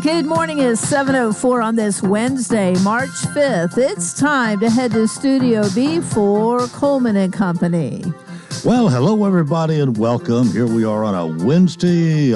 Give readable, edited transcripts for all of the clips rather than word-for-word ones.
Good morning. Is 7:04 on this Wednesday, March 5th. It's time to head to Studio B for Coleman and Company. Well, hello, everybody, and welcome. Here we are on a Wednesday.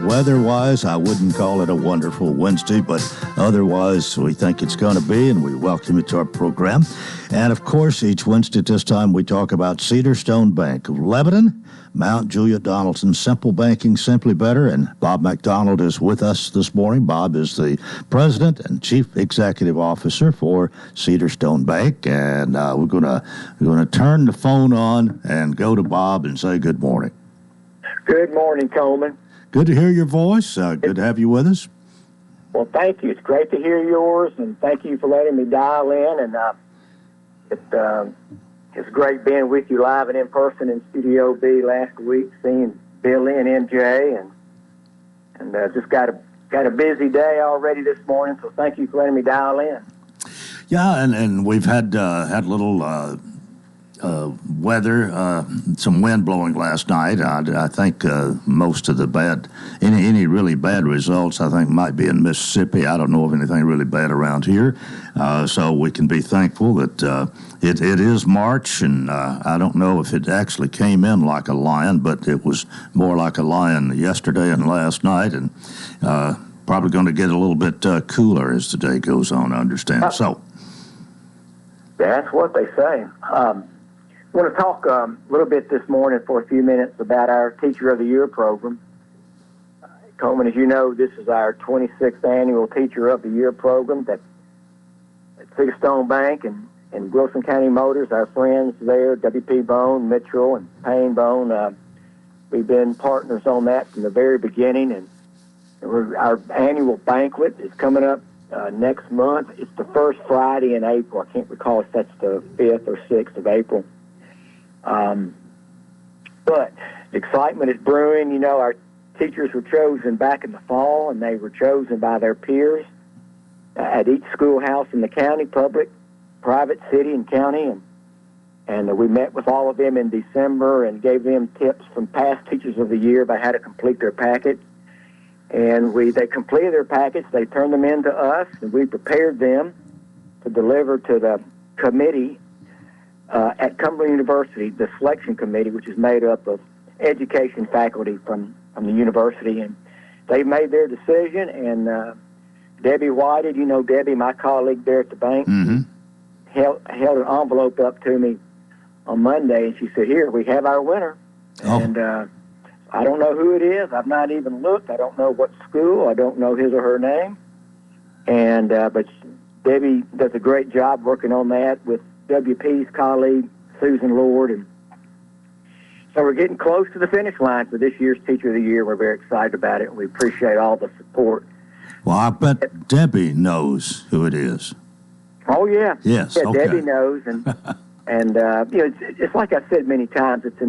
Weather-wise, I wouldn't call it a wonderful Wednesday, but otherwise, we think it's going to be, and we welcome you to our program. And, of course, each Wednesday at this time, we talk about Cedar Stone Bank of Lebanon, Mount Juliet Donaldson, Simple Banking, Simply Better, and Bob McDonald is with us this morning. Bob is the President and Chief Executive Officer for Cedar Stone Bank, and we're gonna turn the phone on and go to Bob and say good morning. Good morning, Coleman. Good to hear your voice. Good to have you with us. Well, thank you. It's great to hear yours, and thank you for letting me dial in. And it's great being with you live and in person in Studio B last week, seeing Billy and MJ, and just got a busy day already this morning. So thank you for letting me dial in. Yeah, and we've had a little weather, some wind blowing last night. I think most of the any really bad results, I think, might be in Mississippi. I don't know of anything really bad around here. So we can be thankful that it is March, and I don't know if it actually came in like a lion, but it was more like a lion yesterday and last night, and probably going to get a little bit cooler as the day goes on, I understand. So that's what they say. I want to talk a little bit this morning for a few minutes about our Teacher of the Year program. Coleman, as you know, this is our 26th annual Teacher of the Year program that at Cedar Stone Bank and Wilson County Motors, our friends there, W.P. Bone, Mitchell, and Payne Bone, we've been partners on that from the very beginning. And our annual banquet is coming up next month. It's the first Friday in April. I can't recall if that's the 5th or 6th of April. But excitement is brewing. You know, our teachers were chosen back in the fall, and they were chosen by their peers at each schoolhouse in the county, public, private, city, and county. And we met with all of them in December and gave them tips from past Teachers of the Year about how to complete their packet. And they completed their packets. They turned them in to us, and we prepared them to deliver to the committee at Cumberland University, the selection committee, which is made up of education faculty from the university. And they made their decision, and Debbie Whited, you know Debbie, my colleague there at the bank, held an envelope up to me on Monday, and she said, "Here, we have our winner." Oh. And I don't know who it is. I've not even looked. I don't know what school. I don't know his or her name. And but Debbie does a great job working on that with WP's colleague, Susan Lord. And so we're getting close to the finish line for this year's Teacher of the Year. We're very excited about it, and we appreciate all the support. Well, I bet Debbie knows who it is. Oh, yeah. Yes, yeah, okay. Debbie knows, and you know, it's like I said many times, it's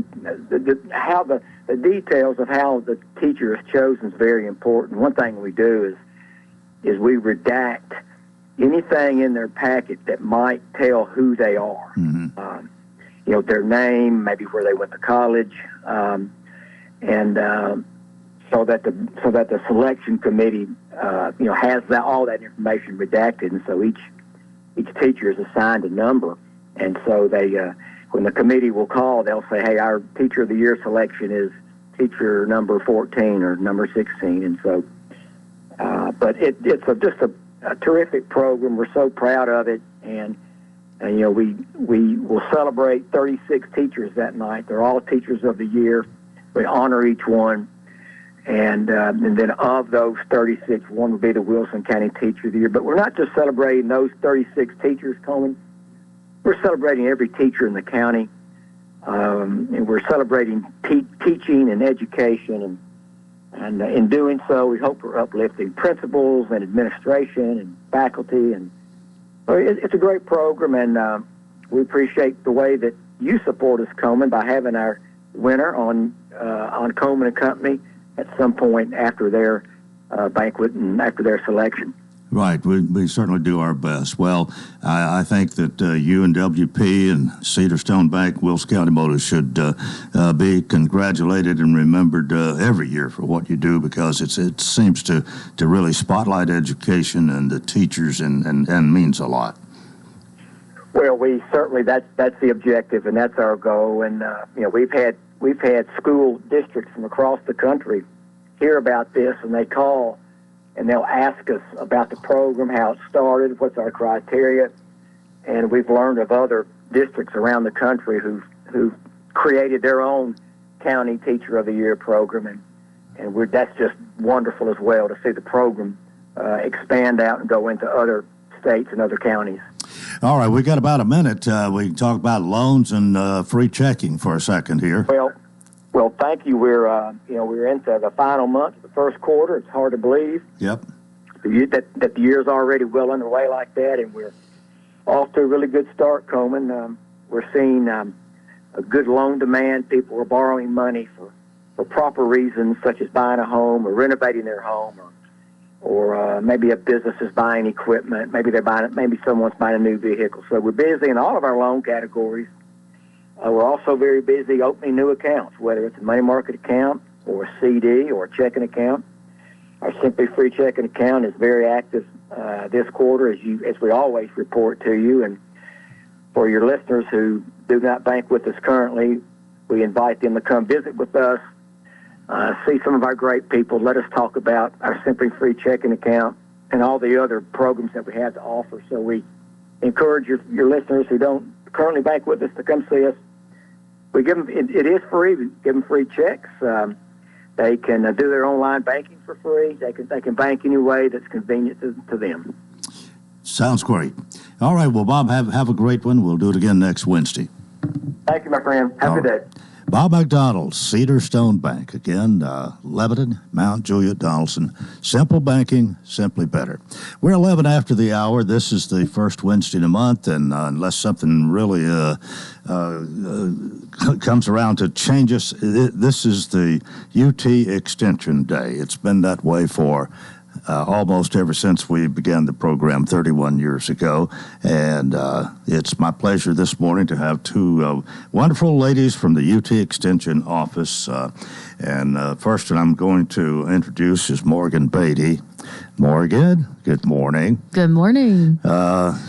how the details of how the teacher is chosen is very important. One thing we do is we redact anything in their packet that might tell who they are. Mm-hmm. You know, their name, maybe where they went to college, and so that the selection committee, you know, has all that information redacted, and so each teacher is assigned a number, and so they, when the committee will call, they'll say, "Hey, our Teacher of the Year selection is teacher number 14 or number 16," and so, but it's just a terrific program. We're so proud of it, and you know, we will celebrate 36 teachers that night. They're all Teachers of the Year. We honor each one, and then of those 36, one will be the Wilson County Teacher of the Year. But we're not just celebrating those 36 teachers, Coleman. We're celebrating every teacher in the county, and we're celebrating teaching and education, and in doing so, we hope we're uplifting principals and administration and faculty. And it's a great program, and we appreciate the way that you support us, Coleman, by having our winner on Coleman and Company at some point after their banquet and after their selection. Right. We certainly do our best. Well, I think that UNWP and Cedar Stone Bank, Wilkes County Motors should be congratulated and remembered every year for what you do, because it seems to really spotlight education and the teachers and means a lot. Well, we certainly that's the objective, and that's our goal. And we've had school districts from across the country hear about this, and they call and they'll ask us about the program, how it started, what's our criteria, and we've learned of other districts around the country who've created their own county Teacher of the Year program, and that's just wonderful as well to see the program expand out and go into other states and other counties. All right, we got about a minute. We can talk about loans and free checking for a second here. Well, thank you. We're into the final month of the first quarter. It's hard to believe. Yep. That the year's already well underway like that, and we're off to a really good start, Coleman. We're seeing a good loan demand. People are borrowing money for proper reasons, such as buying a home or renovating their home, or maybe a business is buying equipment. Maybe someone's buying a new vehicle. So we're busy in all of our loan categories. We're also very busy opening new accounts, whether it's a money market account or a CD or a checking account. Our Simply Free checking account is very active this quarter, as we always report to you. And for your listeners who do not bank with us currently, we invite them to come visit with us, see some of our great people. Let us talk about our Simply Free checking account and all the other programs that we have to offer. So we encourage your listeners who don't currently bank with us to come see us. We give them, it is free. We give them free checks. They can do their online banking for free. They can bank any way that's convenient to them. Sounds great. All right. Well, Bob, have a great one. We'll do it again next Wednesday. Thank you, my friend. Have a good day. Bob McDonald, Cedar Stone Bank. Again, Lebanon, Mount Juliet, Donaldson. Simple banking, simply better. We're 11 after the hour. This is the first Wednesday in the month, and unless something really comes around to change us, this is the UT Extension Day. It's been that way for almost ever since we began the program 31 years ago. And it's my pleasure this morning to have two wonderful ladies from the UT Extension office. And first one I'm going to introduce is Morgan Beatty. Morgan, good morning. Good morning.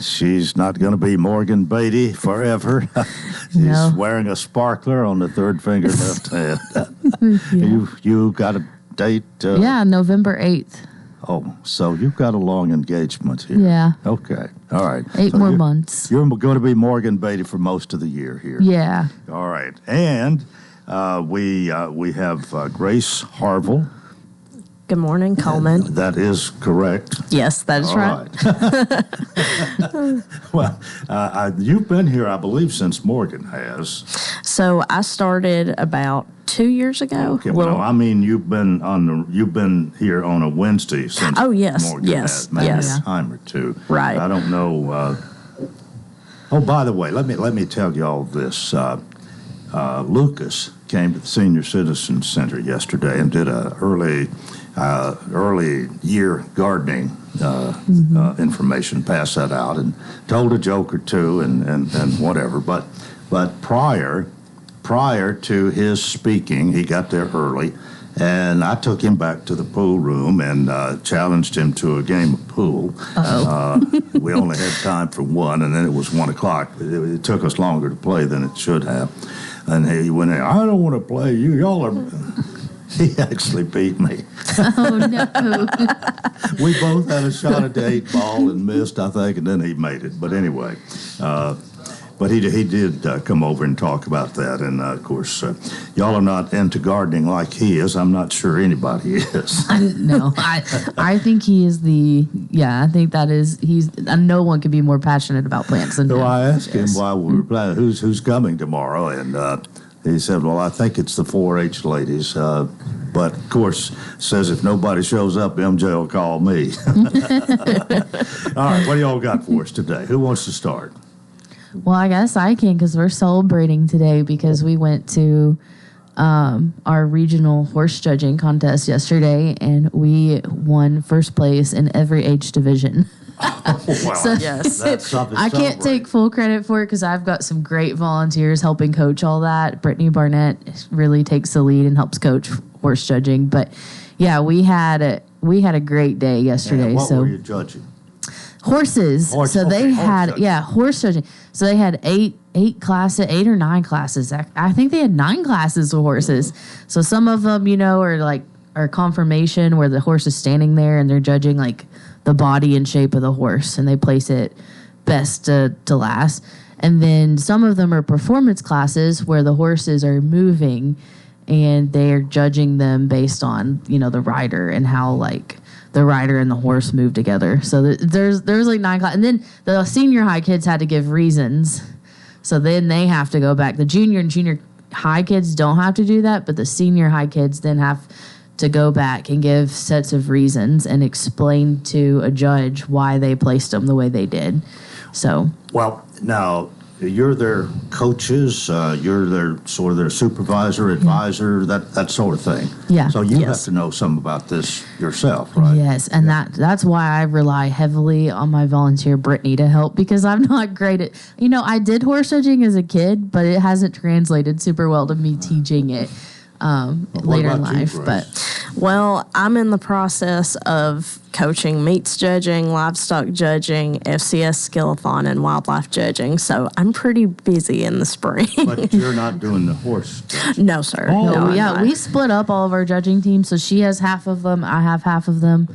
She's not going to be Morgan Beatty forever. She's wearing a sparkler on the third finger left hand. Yeah. You got a date? November 8th. Oh, so you've got a long engagement here. Yeah. Okay. All right. 8 more months. You're going to be Morgan Beatty for most of the year here. Yeah. All right. And we have Grace Harville. Good morning, Coleman. And that is correct. Yes, that is right. Well, you've been here, I believe, since Morgan has. So I started about 2 years ago. Okay, well, I mean, you've been here on a Wednesday since. Oh, yes, Morgan yes, has, maybe yes. a time or two. Right. I don't know. Oh, by the way, let me tell you all this. Lucas came to the Senior Citizen Center yesterday and did a early year gardening information, pass that out, and told a joke or two and whatever. But prior to his speaking, he got there early, and I took him back to the pool room and challenged him to a game of pool. We only had time for one, and then it was 1 o'clock. It took us longer to play than it should have. And he went in, I don't want to play you. Y'all are... He actually beat me. Oh, no. We both had a shot at the 8 ball and missed, I think, and then he made it. But anyway, but he did come over and talk about that. And, of course, y'all are not into gardening like he is. I'm not sure anybody is. No, I think he is I think that is, no one could be more passionate about plants than him. So I asked him while we were playing, who's coming tomorrow, and he said, well, I think it's the 4-H ladies, but, of course, says if nobody shows up, MJ will call me. All right, what do y'all got for us today? Who wants to start? Well, I guess I can, because we're celebrating today because we went to our regional horse judging contest yesterday, and we won first place in every age division. Well, So Yes. that's something. I can't take full credit for it because I've got some great volunteers helping coach all that. Brittany Barnett really takes the lead and helps coach horse judging. But yeah, we had a great day yesterday. And what so were you judging? horses. Horse- So they okay, horse had judging. horse judging. So they had eight or nine classes. I think they had 9 classes of horses. So some of them, are conformation where the horse is standing there and they're judging like the body and shape of the horse, and they place it best to last. And then some of them are performance classes where the horses are moving and they're judging them based on, the rider and how like the rider and the horse move together. So there's like 9 classes. And then the senior high kids had to give reasons. So then they have to go back. The junior and junior high kids don't have to do that, but the senior high kids then have to go back and give sets of reasons and explain to a judge why they placed them the way they did. So, Well, now you're their coaches, you're their sort of their supervisor, advisor, that sort of thing. Yeah. So you Yes. have to know some about this yourself, right? yes, and that's why I rely heavily on my volunteer Brittany to help, because I'm not great at, I did horse judging as a kid, but it hasn't translated super well to me teaching it later in about you, life. Grace? But Well, I'm in the process of coaching meats judging, livestock judging, FCS skillathon, and wildlife judging. So I'm pretty busy in the spring. But you're not doing the horse. No, sir. Oh, no, I'm yeah, not. we split up all of our judging teams. So she has half of them, I have half of them.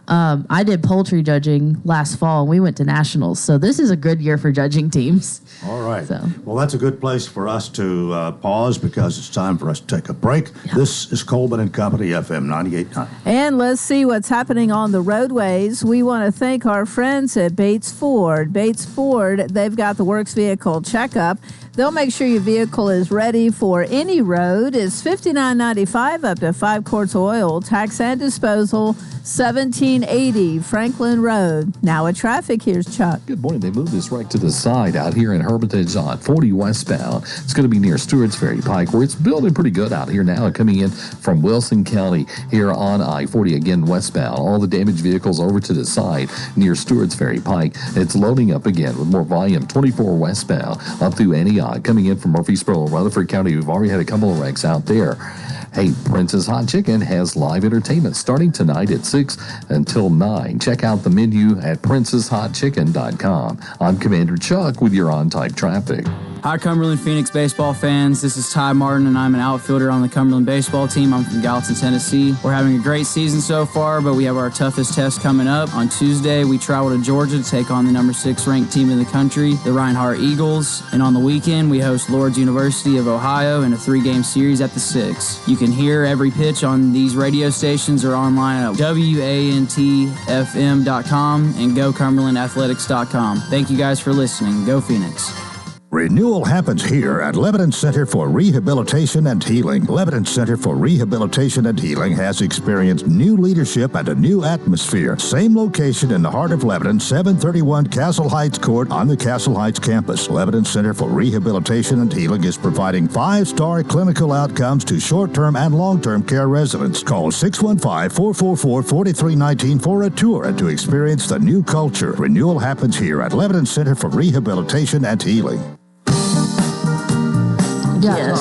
I did poultry judging last fall, and we went to nationals. So this is a good year for judging teams. All right. So. Well, that's a good place for us to pause because it's time for us to take a break. This is Coleman and Company, FM 98.9. And let's see what's happening on the roadways. We want to thank our friends at Bates Ford. Bates Ford, they've got the Works Vehicle Checkup. They'll make sure your vehicle is ready for any road. It's $59.95 up to 5 quarts of oil. Tax and disposal, $17.80 Franklin Road. Now at traffic, here's Chuck. Good morning. They moved this right to the side out here in Hermitage on 40 westbound. It's going to be near Stewart's Ferry Pike, where it's building pretty good out here now, coming in from Wilson County here on I-40 again westbound. All the damaged vehicles over to the side near Stewart's Ferry Pike. It's loading up again with more volume. 24 westbound up through Antioch, coming in from Murfreesboro, Rutherford County. We've already had a couple of wrecks out there. Hey, Prince's Hot Chicken has live entertainment starting tonight at 6 until 9. Check out the menu at princeshotchicken.com. I'm Commander Chuck with your on-time traffic. Hi, Cumberland Phoenix baseball fans. This is Ty Martin, and I'm an outfielder on the Cumberland baseball team. I'm from Gallatin, Tennessee. We're having a great season so far, but we have our toughest test coming up. On Tuesday, we travel to Georgia to take on the number 6 ranked team in the country, the Reinhardt Eagles. And on the weekend, we host Lourdes University of Ohio in a 3-game series at the 6. You can hear every pitch on these radio stations or online at WANTFM.com and GoCumberlandAthletics.com. Thank you guys for listening. Go Phoenix. Renewal happens here at Lebanon Center for Rehabilitation and Healing. Lebanon Center for Rehabilitation and Healing has experienced new leadership and a new atmosphere. Same location in the heart of Lebanon, 731 Castle Heights Court on the Castle Heights campus. Lebanon Center for Rehabilitation and Healing is providing 5-star clinical outcomes to short-term and long-term care residents. Call 615-444-4319 for a tour and to experience the new culture. Renewal happens here at Lebanon Center for Rehabilitation and Healing. Yeah,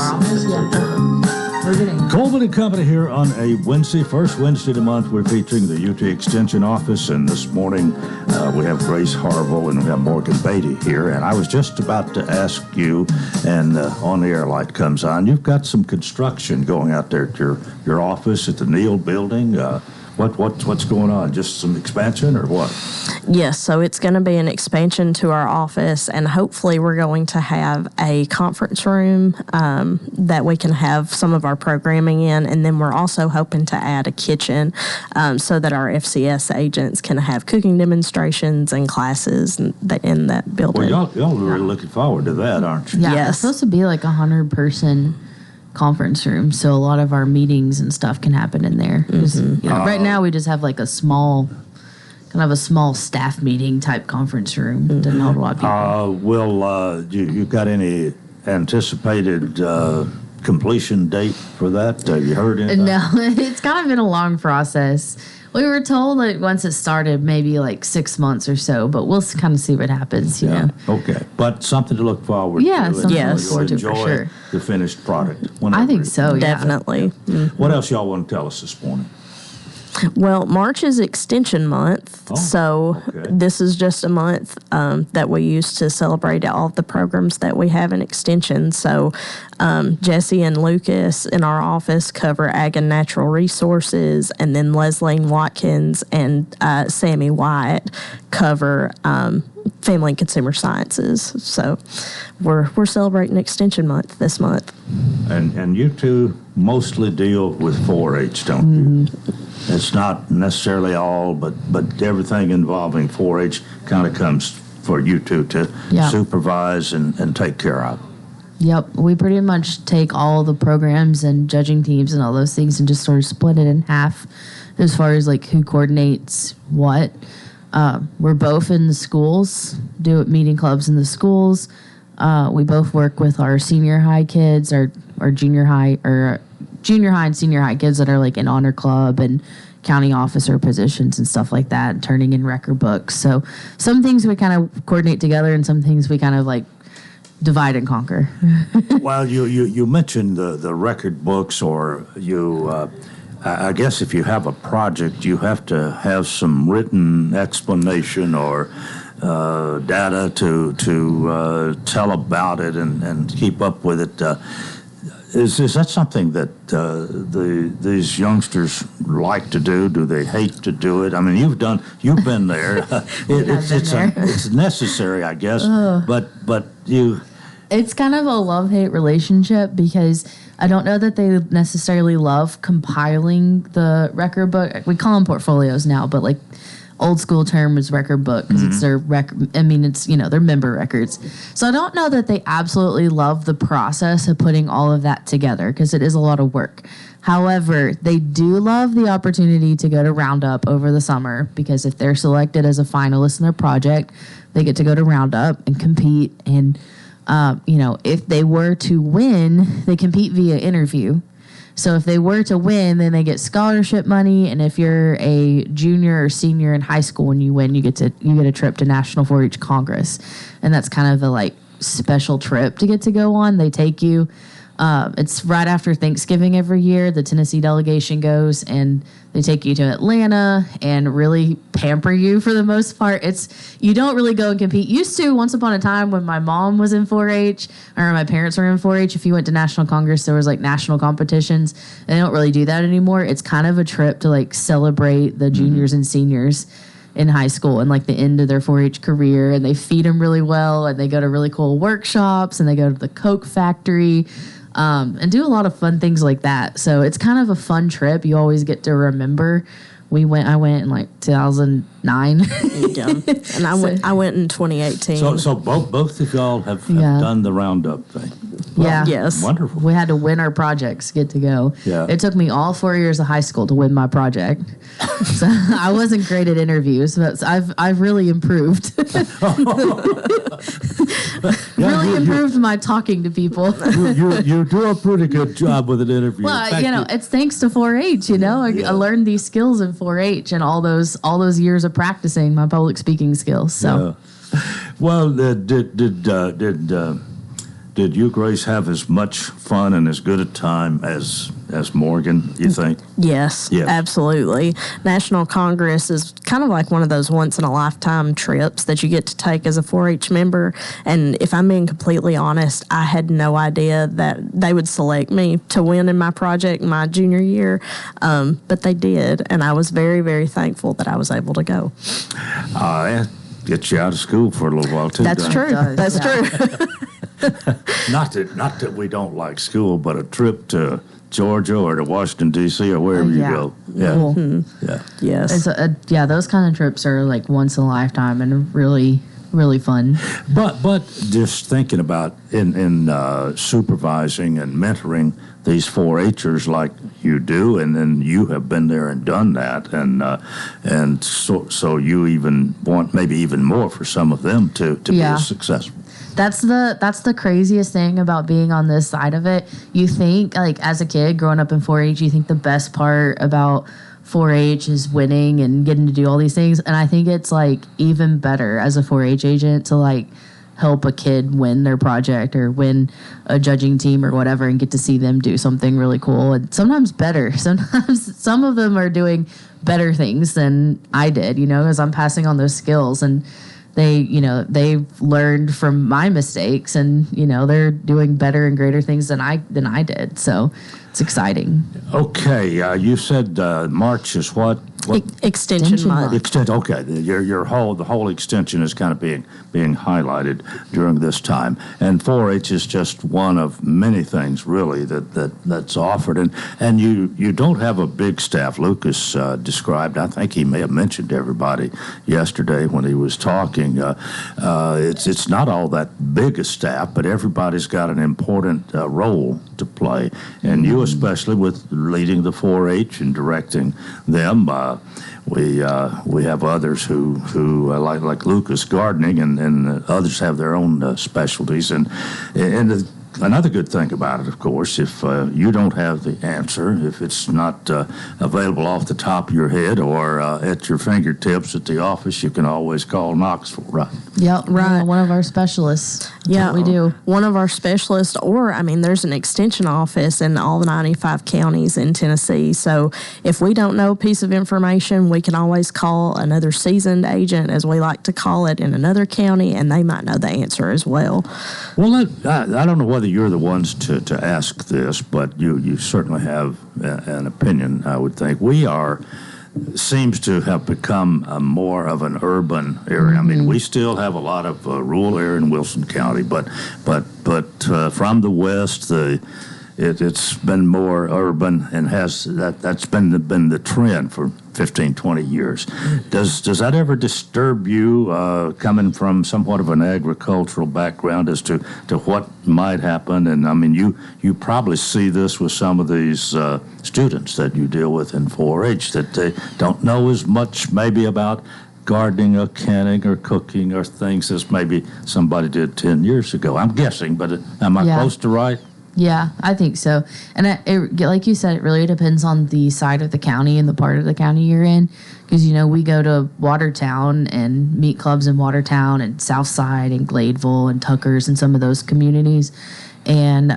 we're getting. Coleman and Company here on a Wednesday, first Wednesday of the month. We're featuring the UT Extension Office, and this morning we have Grace Harville and we have Morgan Beatty here. And I was just about to ask you, and on the air light comes on, you've got some construction going out there at your office at the Neal Building. What's going on? Just some expansion or what? Yes, so it's going to be an expansion to our office, and hopefully we're going to have a conference room that we can have some of our programming in, and then we're also hoping to add a kitchen so that our FCS agents can have cooking demonstrations and classes in that building. Well, y'all are really looking forward to that, aren't you? Yeah, Yes. it's supposed to be like 100-person conference room, so a lot of our meetings and stuff can happen in there. Right now we just have like a small staff meeting type conference room. Doesn't hold a lot of people. You got any anticipated completion date for that? Have you heard anything? No, it's kind of been a long process. We were told that once it started, maybe like 6 months or so, but we'll kind of see what happens, you know. Okay. But something to look forward Yeah, to. something to look forward to, for enjoy sure. the finished product. I think so, yeah. Definitely. What else y'all want to tell us this morning? Well, March is Extension Month, so okay. this is just a month that we use to celebrate all of the programs that we have in Extension. So Jesse and Lucas in our office cover Ag and Natural Resources, and then Leslie Watkins and Sammy Wyatt cover Family and Consumer Sciences. So we're celebrating Extension Month this month. And you two mostly deal with 4-H, don't you? It's not necessarily all, but everything involving 4-H kind of comes for you two to supervise and take care of. Yep, we pretty much take all the programs and judging teams and all those things and just sort of split it in half as far as like who coordinates what. We're both in the schools, do meeting clubs in the schools. We both work with our senior high kids, our junior high and senior high kids that are like in honor club and county officer positions and stuff like that, and turning in record books. So some things we kind of coordinate together, and some things we kind of like divide and conquer. Well, you mentioned the record books, or you. I guess if you have a project, you have to have some written explanation or data to tell about it and keep up with it. Is that something that these youngsters like to do? Do they hate to do it? I mean, you've been there. It's necessary, I guess. But you. It's kind of a love-hate relationship because I don't know that they necessarily love compiling the record book. We call them portfolios now, but like old school term is record book because it's their record. I mean, it's, their member records. So I don't know that they absolutely love the process of putting all of that together because it is a lot of work. However, they do love the opportunity to go to Roundup over the summer because if they're selected as a finalist in their project, they get to go to Roundup and compete. And if they were to win, they compete via interview. So if they were to win, then they get scholarship money. And if you're a junior or senior in high school and you win, you get a trip to National 4-H Congress. And that's kind of the like special trip to get to go on. They take you. It's right after Thanksgiving every year. The Tennessee delegation goes and they take you to Atlanta and really pamper you for the most part. You don't really go and compete. Used to, once upon a time when my mom was in 4-H or my parents were in 4-H, if you went to National Congress, there was like national competitions. And they don't really do that anymore. It's kind of a trip to like celebrate the juniors and seniors in high school and like the end of their 4-H career. And they feed them really well and they go to really cool workshops and they go to the Coke factory. And do a lot of fun things like that. So it's kind of a fun trip. You always get to remember. I went in like 2009. Yeah. And I went in 2018. So both of y'all have done the Roundup thing. Well, yes. Wonderful. We had to win our projects to get to go. Yeah. It took me all 4 years of high school to win my project. So I wasn't great at interviews, but I've really improved. Improved my talking to people. You do a pretty good job with an interview. Well, it's thanks to 4-H. I learned these skills in 4-H and all those years of practicing my public speaking skills. So, well, did you, Grace, have as much fun and as good a time as Morgan, you think? Yes, absolutely. National Congress is kind of like one of those once-in-a-lifetime trips that you get to take as a 4-H member. And if I'm being completely honest, I had no idea that they would select me to win in my project my junior year, but they did. And I was very, very thankful that I was able to go. Get you out of school for a little while, too. That's true. That's true. Not that we don't like school, but a trip to Georgia or to Washington, D.C. or wherever you go. Yeah. Cool. Yeah. Yes. Those kind of trips are like once in a lifetime and really really fun. But just thinking about in supervising and mentoring these 4-Hers like you do, and then you have been there and done that, and so you even want maybe even more for some of them to be as successful. That's the craziest thing about being on this side of it. You think, like, as a kid growing up in 4-H, you think the best part about 4-H is winning and getting to do all these things, and I think it's like even better as a 4-H agent to like help a kid win their project or win a judging team or whatever, and get to see them do something really cool, and sometimes better. Sometimes some of them are doing better things than I did, because I'm passing on those skills, and they've learned from my mistakes, and they're doing better and greater things than I did. So it's exciting. Okay, you said March is what? Extension month. Okay, the whole extension is kind of being highlighted during this time, and 4-H is just one of many things really that's offered, and you don't have a big staff. Lucas described, I think he may have mentioned to everybody yesterday when he was talking. It's not all that big a staff, but everybody's got an important role to play, and you especially with leading the 4-H and directing them. We have others who like Lucas gardening, and others have their own specialties, and another good thing about it, of course, if you don't have the answer, if it's not available off the top of your head or at your fingertips at the office, you can always call Knoxville, right? Yep, right. One of our specialists. That's what we do. One of our specialists, or there's an extension office in all the 95 counties in Tennessee. So if we don't know a piece of information, we can always call another seasoned agent, as we like to call it, in another county, and they might know the answer as well. Well, I don't know whether you're the ones to ask this, but you certainly have an opinion, I would think. Seems to have become more of an urban area. I mean, we still have a lot of rural area in Wilson County, but from the west, it's been more urban, and that's been the trend for 15, 20 years. Does that ever disturb you, coming from somewhat of an agricultural background, as to what might happen? And I mean, you probably see this with some of these students that you deal with in 4-H, that they don't know as much maybe about gardening or canning or cooking or things as maybe somebody did 10 years ago. I'm guessing, but am I close to right? Yeah, I think so. And it, like you said, it really depends on the side of the county and the part of the county you're in. Because, we go to Watertown and meet clubs in Watertown and Southside and Gladeville and Tuckers and some of those communities. And,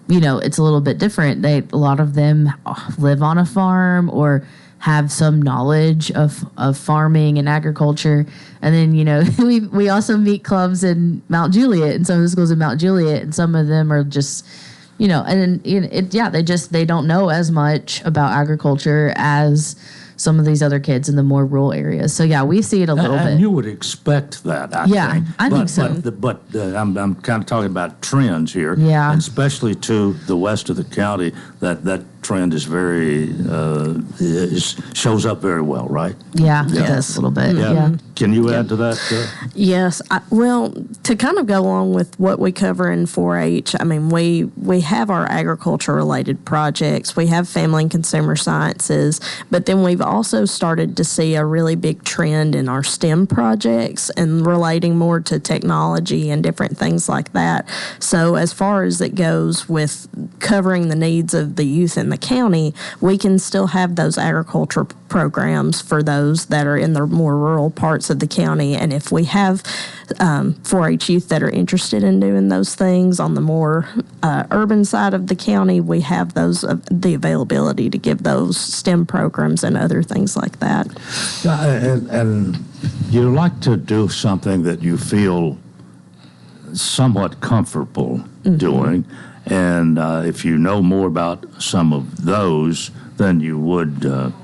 it's a little bit different. A lot of them live on a farm or have some knowledge of farming and agriculture. And then, we also meet clubs in Mount Juliet, and some of the schools in Mount Juliet, and some of them are just, they don't know as much about agriculture as some of these other kids in the more rural areas. So we see it a little bit. And you would expect that, I think. I think so. But I'm kind of talking about trends here. Yeah. And especially to the west of the county, that trend is very shows up very well, right? Yeah, it does a little bit. Yeah. Can you add to that? Yes. To kind of go along with what we cover in 4-H, I mean, we have our agriculture-related projects. We have family and consumer sciences, but then we've also started to see a really big trend in our STEM projects and relating more to technology and different things like that. So as far as it goes with covering the needs of the youth in the county, we can still have those agriculture programs for those that are in the more rural parts of the county. And if we have 4-H youth that are interested in doing those things on the more urban side of the county, we have those the availability to give those STEM programs and other things like that. And you like to do something that you feel somewhat comfortable doing. And if you know more about some of those than you would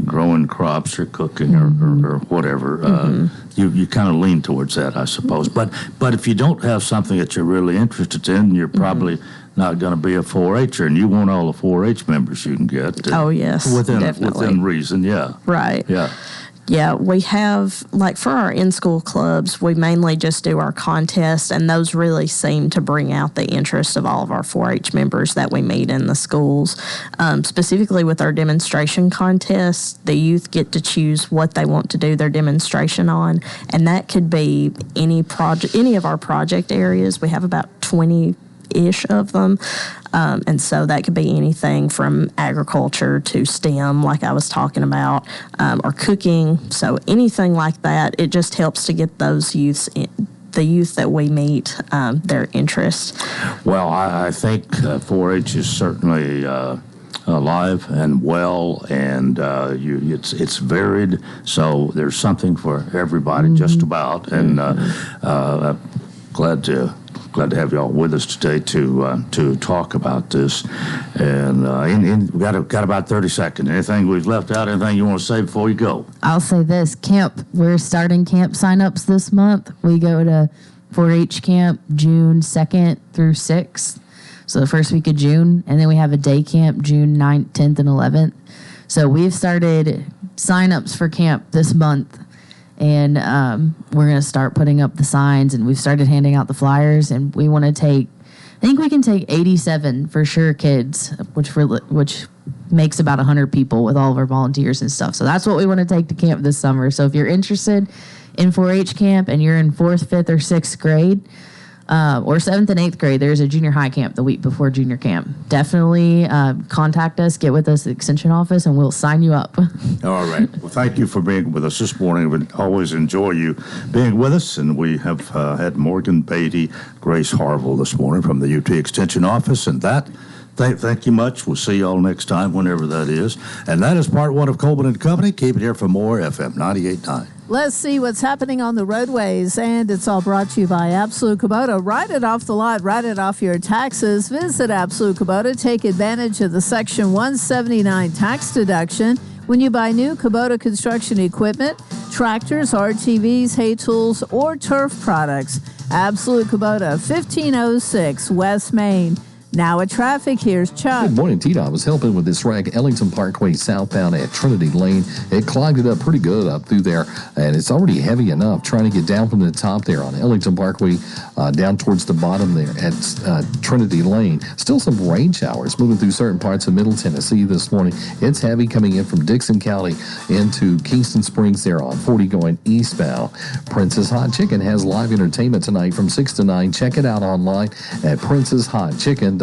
growing crops or cooking or whatever, you kind of lean towards that, I suppose. But if you don't have something that you're really interested in, you're probably not going to be a 4-H'er, and you want all the 4-H members you can get. Oh, yes, within reason, yeah. Right. Yeah. Yeah, we have, like for our in-school clubs, we mainly just do our contests, and those really seem to bring out the interest of all of our 4-H members that we meet in the schools. Specifically with our demonstration contests, the youth get to choose what they want to do their demonstration on, and that could be any of our project areas. We have about 20-ish of them. And so that could be anything from agriculture to STEM, like I was talking about, or cooking. So anything like that, it just helps to get those the youth that we meet, their interest. Well, I think 4-H is certainly alive and well, and it's varied. So there's something for everybody, just about. And glad to have y'all with us today to talk about this. And we got about 30 seconds. Anything we've left out? Anything you want to say before you go? I'll say this: camp. We're starting camp signups this month. We go to 4-H camp June 2nd through 6th. So the first week of June, and then we have a day camp June 9th, 10th, and 11th. So we've started signups for camp this month. And we're going to start putting up the signs, and we've started handing out the flyers, and we want to I think we can take 87 for sure kids, which makes about 100 people with all of our volunteers and stuff. So that's what we want to take to camp this summer. So if you're interested in 4-H camp and you're in 4th, 5th, or 6th grade, or 7th and 8th grade, there's a junior high camp the week before junior camp. Definitely contact us, get with us at the Extension office, and we'll sign you up. All right. Well, thank you for being with us this morning. We always enjoy you being with us, and we have had Morgan Beatty, Grace Harville this morning from the UT Extension office, and thank you much. We'll see you all next time, whenever that is. And that is part one of Coleman and Company. Keep it here for more FM 98.9. Let's see what's happening on the roadways, and it's all brought to you by Absolute Kubota. Write it off the lot, write it off your taxes. Visit Absolute Kubota. Take advantage of the Section 179 tax deduction when you buy new Kubota construction equipment, tractors, RTVs, hay tools, or turf products. Absolute Kubota, 1506 West Main. Now at traffic, here's Chuck. Good morning, Tita. I was helping with this wreck, Ellington Parkway southbound at Trinity Lane. It clogged it up pretty good up through there, and it's already heavy enough trying to get down from the top there on Ellington Parkway down towards the bottom there at Trinity Lane. Still some rain showers moving through certain parts of Middle Tennessee this morning. It's heavy coming in from Dixon County into Kingston Springs there on 40 going eastbound. Princess Hot Chicken has live entertainment tonight from 6 to 9. Check it out online at princesshotchicken.com.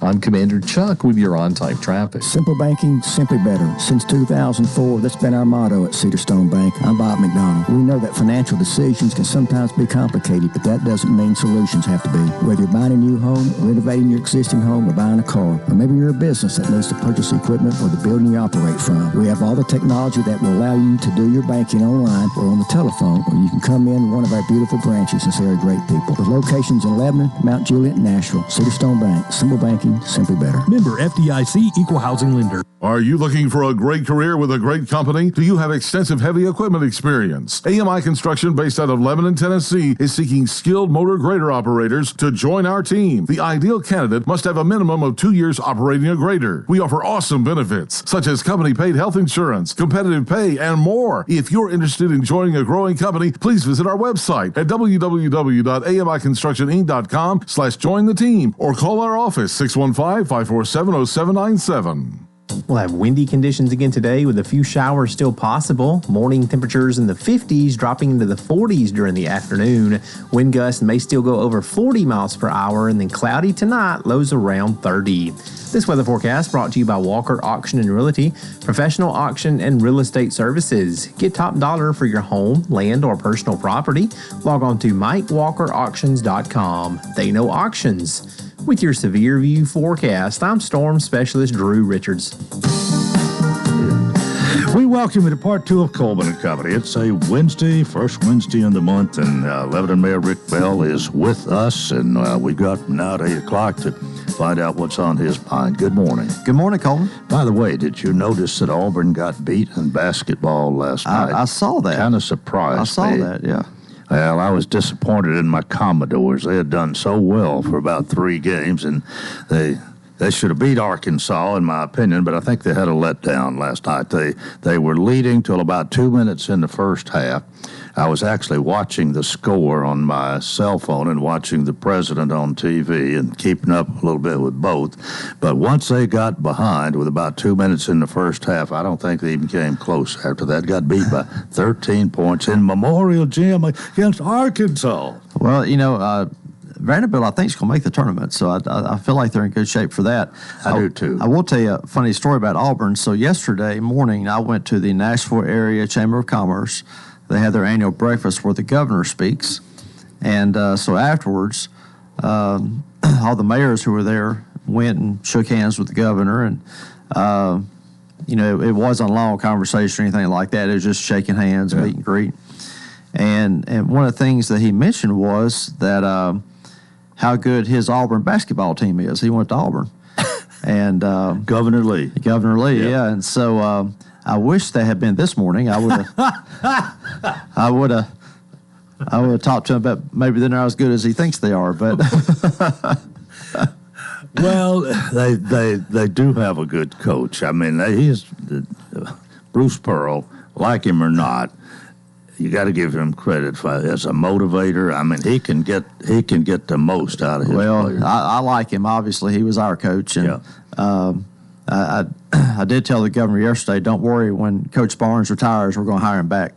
I'm Commander Chuck with your on-time traffic. Simple banking, simply better. Since 2004, that's been our motto at Cedarstone Bank. I'm Bob McDonald. We know that financial decisions can sometimes be complicated, but that doesn't mean solutions have to be. Whether you're buying a new home, renovating your existing home, or buying a car, or maybe you're a business that needs to purchase equipment or the building you operate from, we have all the technology that will allow you to do your banking online or on the telephone, or you can come in one of our beautiful branches and see our great people. With locations in Lebanon, Mount Juliet, and Nashville, Cedarstone Bank. Simple banking, simply better. Member FDIC, Equal Housing Lender. Are you looking for a great career with a great company? Do you have extensive heavy equipment experience? AMI Construction, based out of Lebanon, Tennessee, is seeking skilled motor grader operators to join our team. The ideal candidate must have a minimum of 2 years operating a grader. We offer awesome benefits, such as company-paid health insurance, competitive pay, and more. If you're interested in joining a growing company, please visit our website at www.amikconstructioninc.com/join the team or call our office 615-547-0797. We'll have windy conditions again today with a few showers still possible. Morning temperatures in the 50s, dropping into the 40s during the afternoon. Wind gusts may still go over 40 miles per hour, and then cloudy tonight, lows around 30. This weather forecast brought to you by Walker Auction and Realty, professional auction and real estate services. Get top dollar for your home, land, or personal property. Log on to MikeWalkerAuctions.com. They know auctions. With your Severe View forecast, I'm Storm Specialist Drew Richards. We welcome you to part two of Coleman and Company. It's a Wednesday, first Wednesday in the month, and Lebanon Mayor Rick Bell is with us, and we've got now at 8 o'clock to find out what's on his mind. Good morning. Good morning, Coleman. By the way, did you notice that Auburn got beat in basketball last night? I saw that. Kind of surprised me. I saw that, yeah. Well, I was disappointed in my Commodores. They had done so well for about 3 games, and they They should have beat Arkansas, in my opinion, but I think they had a letdown last night. They were leading till about 2 minutes in the first half. I was actually watching the score on my cell phone and watching the president on TV and keeping up a little bit with both. But once they got behind with about 2 minutes in the first half, I don't think they even came close after that. Got beat by 13 points in Memorial Gym against Arkansas. Well, Vanderbilt, I think, is going to make the tournament, so I feel like they're in good shape for that. I do, too. I will tell you a funny story about Auburn. So yesterday morning, I went to the Nashville Area Chamber of Commerce. They had their annual breakfast where the governor speaks. And so afterwards, all the mayors who were there went and shook hands with the governor. And, it wasn't a long conversation or anything like that. It was just shaking hands, meet and greet. And one of the things that he mentioned was that how good his Auburn basketball team is. He went to Auburn. And Governor Lee. Yeah. And so I wish they had been this morning. I would have talked to him about maybe they're not as good as he thinks they are. But well, they do have a good coach. I mean, he's Bruce Pearl, like him or not. You got to give him credit as a motivator. I mean, he can get the most out of his players. I like him. Obviously, he was our coach, and I did tell the governor yesterday, don't worry, when Coach Barnes retires, we're going to hire him back.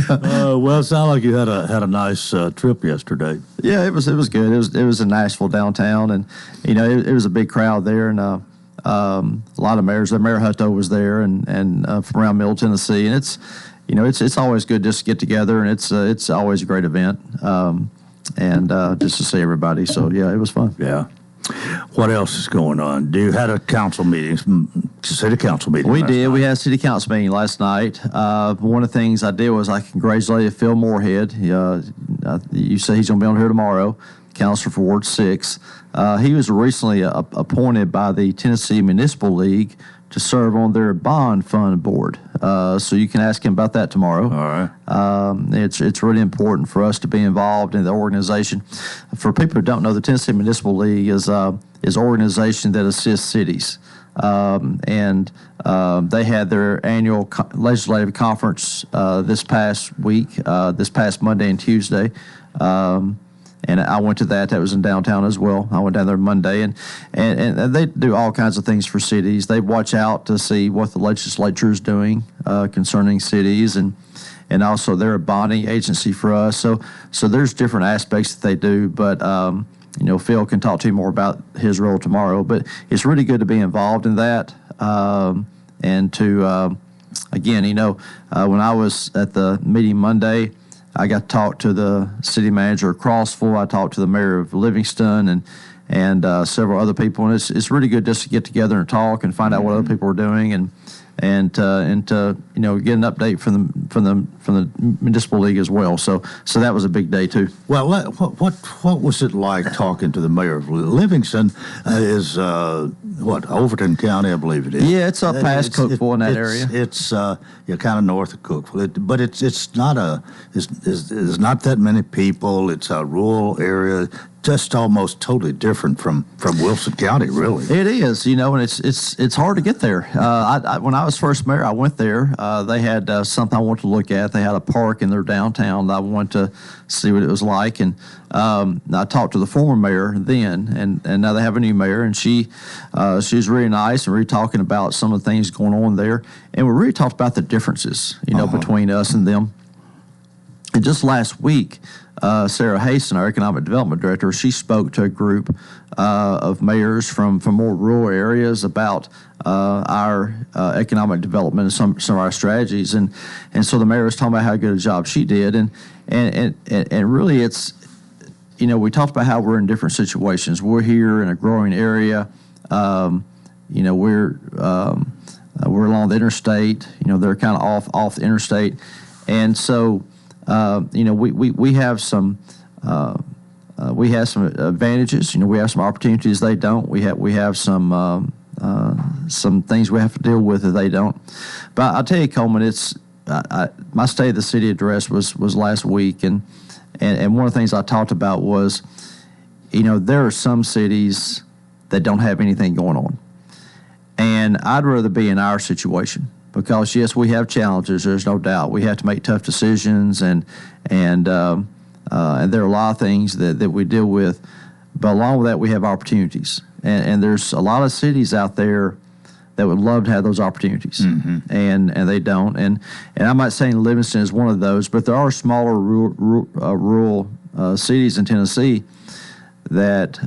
Well, it sounded like you had a nice trip yesterday. Yeah, it was good. It was in Nashville downtown, and it was a big crowd there, and a lot of mayors. Mayor Hutto was there, and from around Middle Tennessee, and it's always good just to get together, and it's always a great event, and just to see everybody. So yeah, it was fun. Yeah. What else is going on? You had a council meeting, city council meeting. We did. We had a city council meeting last night. One of the things I did was I congratulated Phil Moorhead. You say he's going to be on here tomorrow, counselor for Ward 6. He was recently appointed by the Tennessee Municipal League to serve on their bond fund board. So you can ask him about that tomorrow. All right. It's really important for us to be involved in the organization. For people who don't know, the Tennessee Municipal League is an organization that assists cities. And they had their annual legislative conference this past week, this past Monday and Tuesday. And I went to that. That was in downtown as well. I went down there Monday, and they do all kinds of things for cities. They watch out to see what the legislature is doing concerning cities, and also they're a bonding agency for us. So there's different aspects that they do, but Phil can talk to you more about his role tomorrow. But it's really good to be involved in that, and to again, when I was at the meeting Monday, I got to talk to the city manager of Crossville. I talked to the mayor of Livingston and several other people. And it's really good just to get together and talk and find out what other people are doing and to get an update from the municipal league as well. So that was a big day too. Well, what was it like talking to the mayor of Livingston? Is Overton County, I believe it is. Yeah, it's up past Cookeville in that area. It's kind of north of Cookeville, but it's not not that many people. It's a rural area. Just almost totally different from Wilson County, really. It is, and it's hard to get there. When I was first mayor, I went there. They had something I wanted to look at. They had a park in their downtown that I wanted to see what it was like. And I talked to the former mayor then, and now they have a new mayor, and she was really nice and really talking about some of the things going on there. And we really talked about the differences, between us and them. And just last week, Sarah Haston, our economic development director, she spoke to a group of mayors from more rural areas about our economic development and some of our strategies. And so the mayor was talking about how good a job she did. And really it's, we talked about how we're in different situations. We're here in a growing area. We're along the interstate. They're kind of off the interstate. And so, we have some advantages. We have some opportunities they don't. We have some things we have to deal with that they don't. But I'll tell you, Coleman, it's my State of the City address was last week, and And one of the things I talked about was, there are some cities that don't have anything going on. And I'd rather be in our situation because, yes, we have challenges. There's no doubt. We have to make tough decisions, and there are a lot of things that we deal with. But along with that, we have opportunities. And there's a lot of cities out there that would love to have those opportunities, and they don't. And I'm not saying Livingston is one of those, but there are smaller rural cities in Tennessee that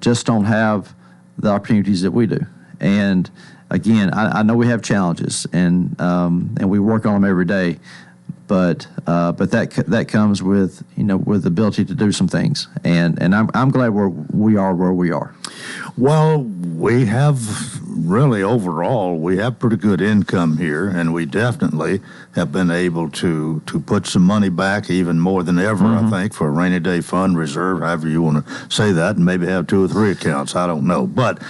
just don't have the opportunities that we do. And again, I know we have challenges, and we work on them every day. But that comes with with the ability to do some things, and I'm glad we are where we are. Well, we have really overall we have pretty good income here, and we definitely have been able to put some money back, even more than ever. I think, for a rainy day fund reserve, however you want to say that, and maybe have 2 or 3 accounts. I don't know, but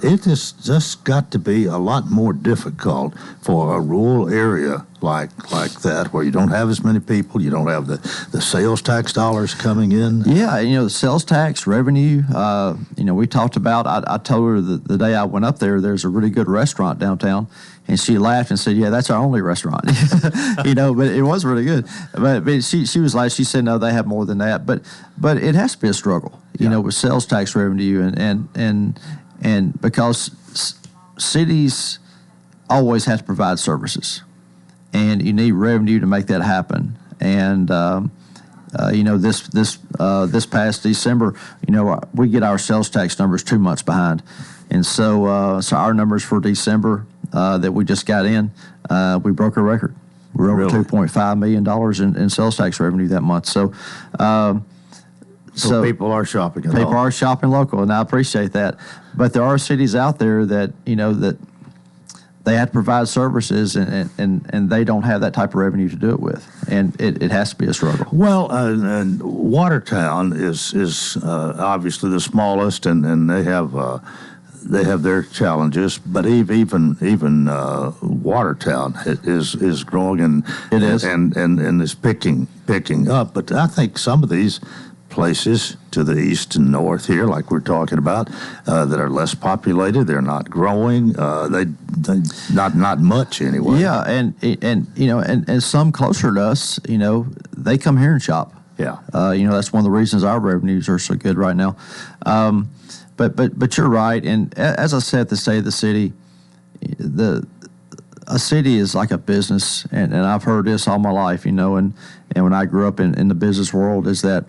it has just got to be a lot more difficult for a rural area like that, where you don't have as many people, you don't have the sales tax dollars coming in. Yeah, the sales tax revenue. We talked about. I told her the day I went up there, there's a really good restaurant downtown, and she laughed and said, "Yeah, that's our only restaurant." But it was really good. But she was like, she said, "No, they have more than that." But it has to be a struggle, with sales tax revenue and because cities always have to provide services. And you need revenue to make that happen. And this past December, we get our sales tax numbers 2 months behind, and so our numbers for December that we just got in, we broke a record. We're over $2.5 million in sales tax revenue that month. So people are shopping. People are shopping local, and I appreciate that. But there are cities out there that that they have to provide services, and they don't have that type of revenue to do it with, and it has to be a struggle. Well, and Watertown is obviously the smallest, and they have their challenges, but even Watertown is growing, and it is and is picking up. But I think some of these places to the east and north here, like we're talking about, that are less populated, they're not growing. They not much anyway. Yeah, and some closer to us, they come here and shop. Yeah, that's one of the reasons our revenues are so good right now. But you're right, and as I said at the State of the City, a city is like a business, and I've heard this all my life, and when I grew up in the business world, is that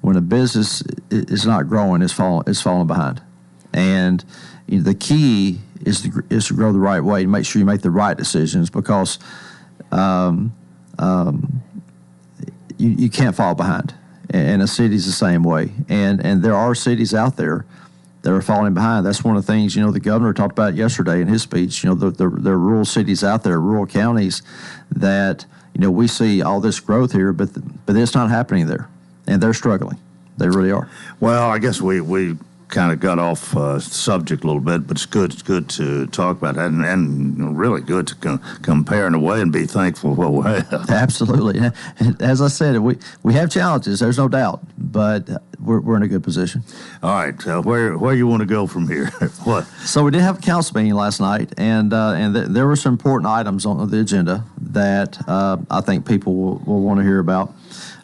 when a business is not growing, it's falling behind. And the key is to grow the right way and make sure you make the right decisions, because you can't fall behind. And a city's the same way. And there are cities out there that are falling behind. That's one of the things, the governor talked about yesterday in his speech. There are rural cities out there, rural counties that, we see all this growth here, but it's not happening there. And they're struggling. They really are. Well, I guess we kind of got off subject a little bit, but it's good to talk about that, and really good to compare in a way and be thankful for what we have. Absolutely. As I said, we have challenges, there's no doubt, but we're in a good position. All right, where you want to go from here? What? So we did have a council meeting last night, and there were some important items on the agenda that I think people will want to hear about.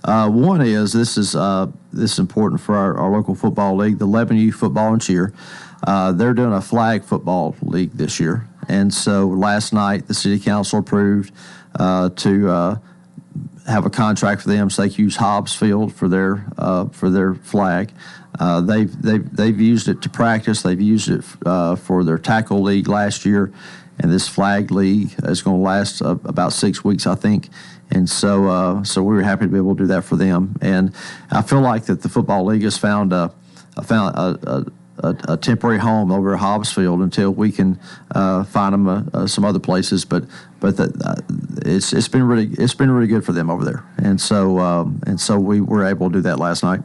One is this is important for our local football league, the Lebanon Youth Football and Cheer. They're doing a flag football league this year, and so last night the city council approved to have a contract for them so they can use Hobbs Field for their flag. They've used it to practice. They've used it for their tackle league last year, and this flag league is going to last about 6 weeks, I think. And so we were happy to be able to do that for them. And I feel like that the football league has found a temporary home over at Hobbs Field until we can find them some other places. But it's been really good for them over there. And so we were able to do that last night.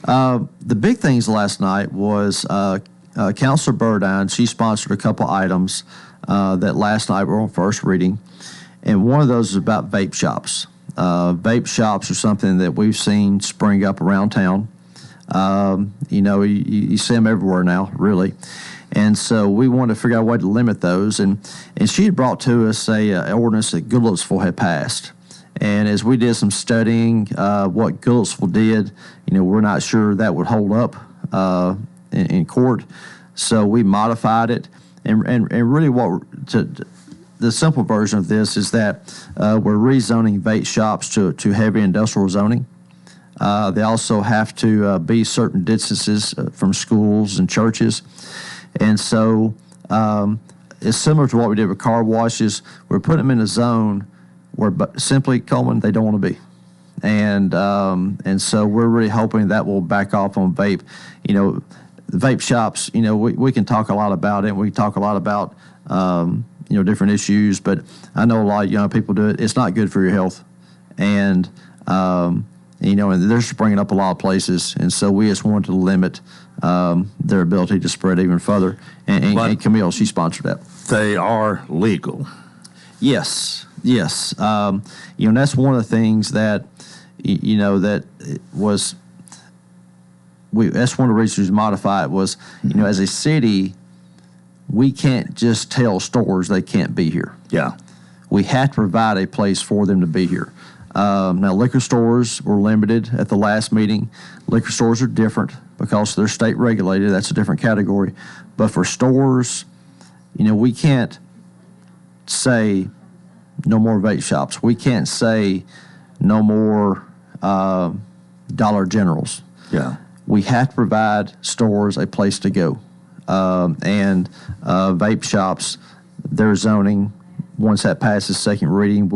The big things last night was Councilor Burdine. She sponsored a couple items that last night were on first reading. And one of those is about vape shops. vape shops are something that we've seen spring up around town. You see them everywhere now, really. And so we wanted to figure out a way to limit those. And she had brought to us an ordinance that Goodlettsville had passed. And as we did some studying, what Goodlettsville did, we're not sure that would hold up in court. So we modified it. And really the simple version of this is that we're rezoning vape shops to heavy industrial zoning. They also have to be certain distances from schools and churches. And so it's similar to what we did with car washes. We're putting them in a zone where simply, Coleman, they don't want to be. And so we're really hoping that will back off on vape. The vape shops, we can talk a lot about it. We can talk a lot about, different issues. But I know a lot of young people do it. It's not good for your health. And, and they're springing up a lot of places. And so we just wanted to limit their ability to spread even further. And Camille, she sponsored that. They are legal. Yes. And that's one of the things that, that was, that's one of the reasons we modify it was, as a city, we can't just tell stores they can't be here. Yeah. We have to provide a place for them to be here. Now, liquor stores were limited at the last meeting. Liquor stores are different because they're state regulated. That's a different category. But for stores, we can't say no more vape shops. We can't say no more Dollar Generals. Yeah. We have to provide stores a place to go. And vape shops, their zoning, once that passes second reading,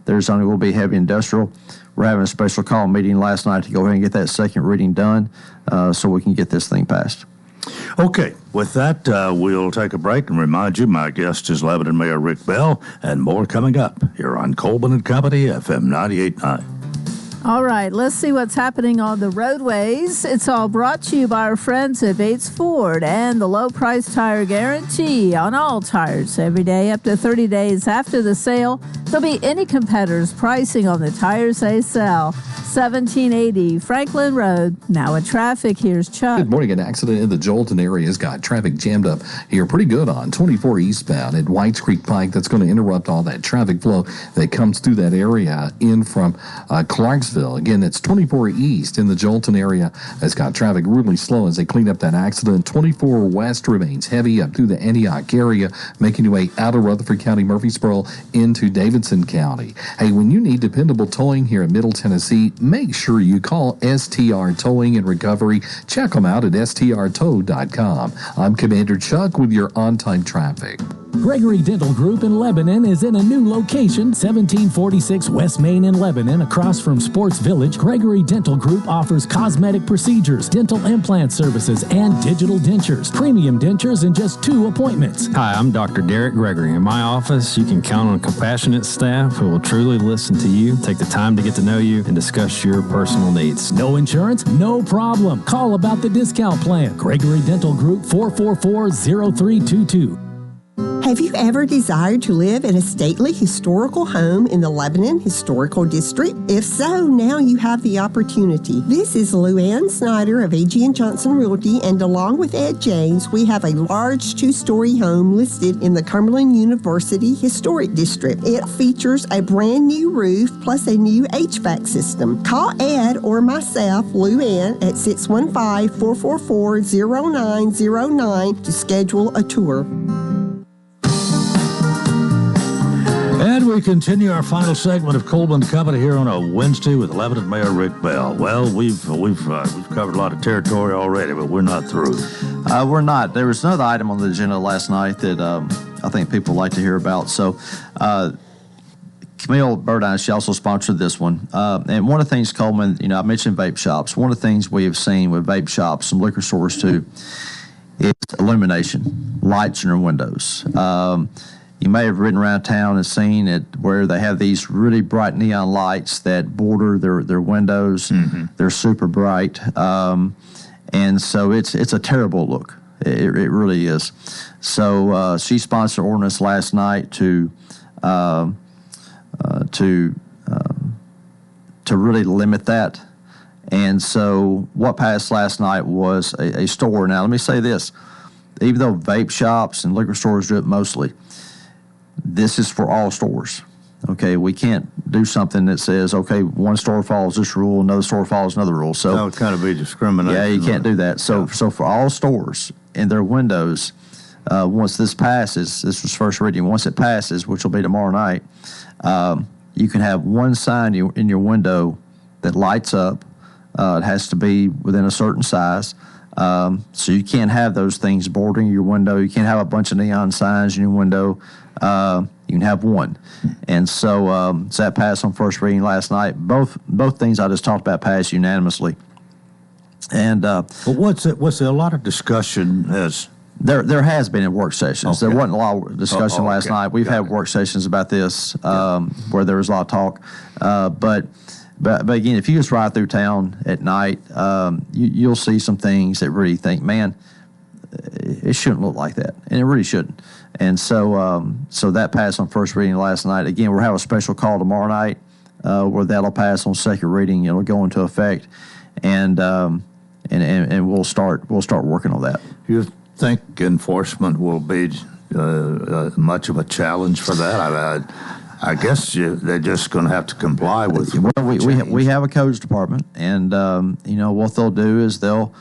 their zoning will be heavy industrial. We're having a special call meeting last night to go ahead and get that second reading done so we can get this thing passed. Okay, with that, we'll take a break and remind you my guest is Lebanon Mayor Rick Bell, and more coming up here on Coleman and Company, FM 98.9. All right, let's see what's happening on the roadways. It's all brought to you by our friends at Bates Ford and the low price tire guarantee on all tires every day up to 30 days after the sale. There'll be any competitor's pricing on the tires they sell. 1780 Franklin Road. Now with traffic, here's Chuck. Good morning. An accident in the Jolton area has got traffic jammed up here pretty good on 24 eastbound at Whites Creek Pike. That's going to interrupt all that traffic flow that comes through that area in from Clarksville. Again, it's 24 east in the Jolton area. It's got traffic really slow as they clean up that accident. 24 west remains heavy up through the Antioch area, making your way out of Rutherford County, Murfreesboro into Davidson County. Hey, when you need dependable towing here in Middle Tennessee, make sure you call STR Towing and Recovery. Check them out at strtow.com. I'm Commander Chuck with your on-time traffic. Gregory Dental Group in Lebanon is in a new location, 1746 West Main in Lebanon, across from Sports Village. Gregory Dental Group offers cosmetic procedures, dental implant services, and digital dentures. Premium dentures in just 2 appointments. Hi, I'm Dr. Derek Gregory. In my office, you can count on a compassionate staff who will truly listen to you, take the time to get to know you, and discuss your personal needs. No insurance? No problem. Call about the discount plan. Gregory Dental Group, 444-0322. Have you ever desired to live in a stately historical home in the Lebanon Historical District? If so, now you have the opportunity. This is Lou Ann Snyder of A.G. & Johnson Realty, and along with Ed James, we have a large 2-story home listed in the Cumberland University Historic District. It features a brand new roof plus a new HVAC system. Call Ed or myself, Lou Ann, at 615-444-0909 to schedule a tour. And we continue our final segment of Coleman Company here on a Wednesday with Lebanon Mayor Rick Bell. Well, we've covered a lot of territory already, but we're not through. We're not. There was another item on the agenda last night that I think people like to hear about. So, Camille Burdine, she also sponsored this one. And one of the things, Coleman, I mentioned vape shops. One of the things we have seen with vape shops, some liquor stores too, is illumination, lights in their windows. You may have ridden around town and seen it where they have these really bright neon lights that border their windows. Mm-hmm. They're super bright. And so it's a terrible look. It really is. So she sponsored ordinance last night to really limit that. And so what passed last night was a store. Now, let me say this. Even though vape shops and liquor stores do it mostly, this is for all stores. Okay, we can't do something that says, okay, one store follows this rule, another store follows another rule. So that would kind of be discrimination. Yeah, you can't do that. So for all stores in their windows, once this passes, this was first reading, once it passes, which will be tomorrow night, you can have one sign in your window that lights up. It has to be within a certain size. So you can't have those things bordering your window. You can't have a bunch of neon signs in your window. You can have one. And so, so that passed on first reading last night. Both things I just talked about passed unanimously. And but what's a lot of discussion as there has been in work sessions. Okay. There wasn't a lot of discussion last night. We've had work sessions about this where there was a lot of talk. But again, if you just ride through town at night, you'll see some things that really think, man, it shouldn't look like that, and it really shouldn't. And so, so that passed on first reading last night. Again, we'll have a special call tomorrow night where that'll pass on second reading. It'll go into effect, and we'll start working on that. You think enforcement will be much of a challenge for that? I guess they're just going to have to comply with. Well, we have a codes department, and what they'll do is they'll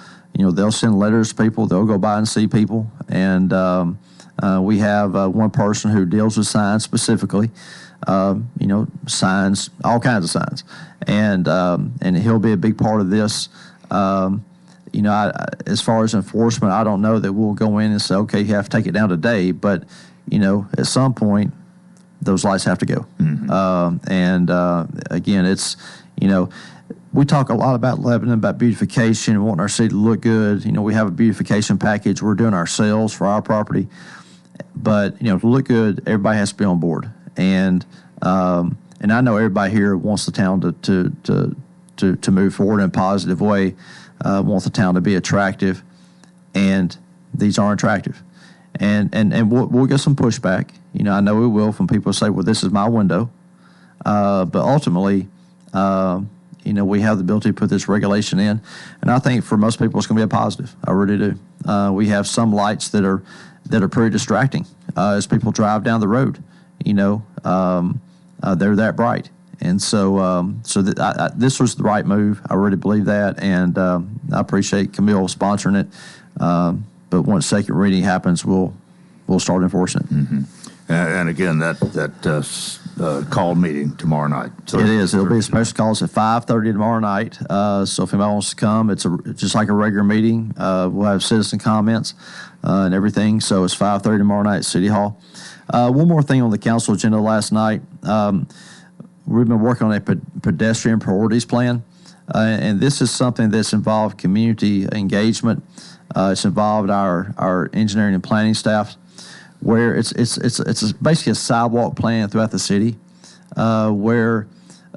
send letters to people. They'll go by and see people, and we have one person who deals with signs specifically. Signs, all kinds of signs, and he'll be a big part of this. As far as enforcement, I don't know that we'll go in and say, okay, you have to take it down today, but at some point, those lights have to go. Mm-hmm. Again, it's, we talk a lot about Lebanon, about beautification, wanting our city to look good. We have a beautification package we're doing ourselves for our property. But, to look good, everybody has to be on board. And I know everybody here wants the town to move forward in a positive way, wants the town to be attractive, and these aren't attractive. And we'll get some pushback. I know we will from people who say, well, this is my window. But ultimately, we have the ability to put this regulation in. And I think for most people, it's going to be a positive. I really do. We have some lights that are pretty distracting as people drive down the road. They're that bright. And so this was the right move. I really believe that. And I appreciate Camille sponsoring it. But once second reading happens, we'll start enforcing it. Mm-hmm. And again, that call meeting tomorrow night. So it is. It'll be a special call. It's at 5:30 tomorrow night. So if anybody wants to come, it's just like a regular meeting. We'll have citizen comments and everything. So it's 5:30 tomorrow night at City Hall. One more thing on the council agenda last night. We've been working on a pedestrian priorities plan, and this is something that's involved community engagement. It's involved our engineering and planning staff, where it's basically a sidewalk plan throughout the city, where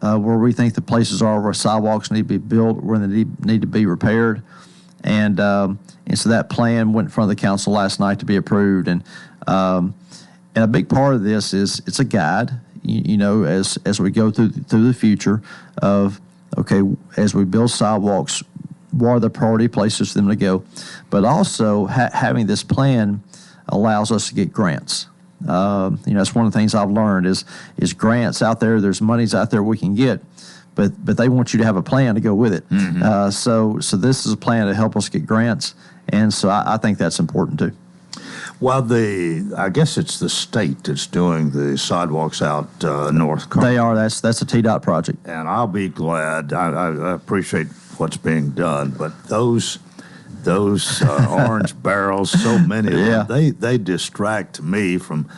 we think the places are where sidewalks need to be built, where they need to be repaired, and so that plan went in front of the council last night to be approved, and a big part of this is it's a guide, as we go through the future of, okay, as we build sidewalks, what are the priority places for them to go, but also having this plan allows us to get grants. That's one of the things I've learned is grants out there. There's monies out there we can get, but they want you to have a plan to go with it. Mm-hmm. So this is a plan to help us get grants, and so I think that's important too. Well, I guess it's the state that's doing the sidewalks out north. They are. That's a TDOT project, and I'll be glad. I appreciate what's being done, but those orange barrels, so many of them, they distract me from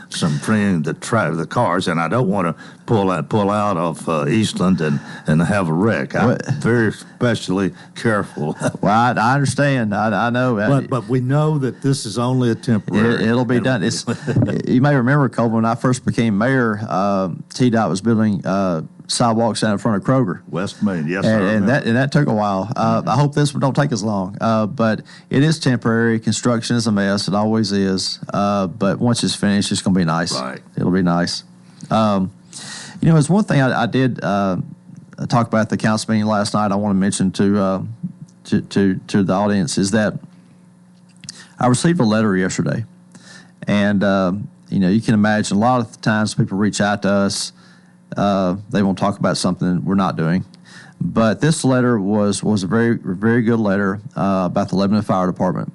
freeing the cars, and I don't want to pull out of Eastland and have a wreck. I'm very especially careful. Well, I understand. I know. But we know that this is only a temporary. It'll be done. You may remember, Coleman, when I first became mayor, TDOT was building sidewalks out in front of Kroger. West Main, yes, and that took a while. I hope this one don't take as long. But it is temporary. Construction is a mess. It always is. But once it's finished, it's going to be nice. Right. It'll be nice. It's one thing I did talk about at the council meeting last night, I want to mention to the audience is that I received a letter yesterday, and you can imagine a lot of times people reach out to us, they won't talk about something we're not doing, but this letter was a very, very good letter about the Lebanon Fire Department.